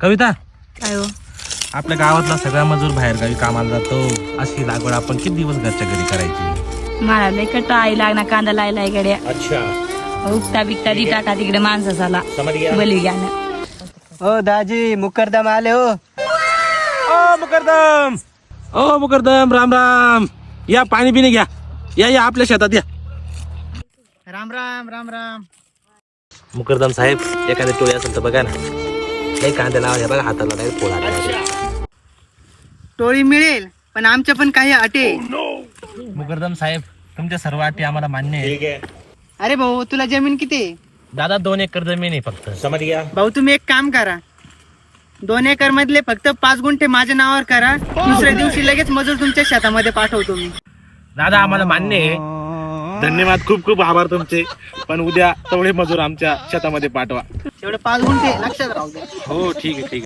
कविता, काय हो? आपल्या गावातला सगळा मजूर बाहेरगावी कामाला जातो, अशी लागवड आपण किती दिवस घरच्या घरी करायची? मला लय कट आई लागणार कांदा लायला गड्या. अच्छा उगता बिकता दी टाका तिकडे माणसाला समझ गया. बली घ्या ओ दाजी मुकरदम आले हो. ओ मुकरदम, ओ मुकरदम, राम राम. या पाणी पिणे घ्या. या आपल्या शेतात या. राम राम राम राम. मुकरदम साहेब, एखादी टोळी असेल तर बघा ना. काही कांदे लावा बघा, हाताला नाही पोळा. टोळी मिळेल पण आमच्या पण काही अटे. मुकरदम साहेब, तुमच्या सर्व अटी आम्हाला मान्य आहे. ठीक है, अरे भाऊ तुला जमीन किती आहे? दादा 2 एकर जमीन आहे फक्त. समझ गया. भाऊ तुम्ही एक काम करा, 2 एकर मधले फक्त 5 गुंठे माझ्या नावावर करा. दुसऱ्या दिवशी लगेच मजूर तुमच्या शेतामध्ये पाठवतो मी. दादा आम्हाला मान्य आहे. धन्यवाद, खूप खूप आभार तुमचे. पण उद्या तेवढे मजूर आमच्या शेतामध्ये पाठवा. एवढे 5 गुंठे लक्षात राहू दे. हो ठीक आहे ठीक आहे.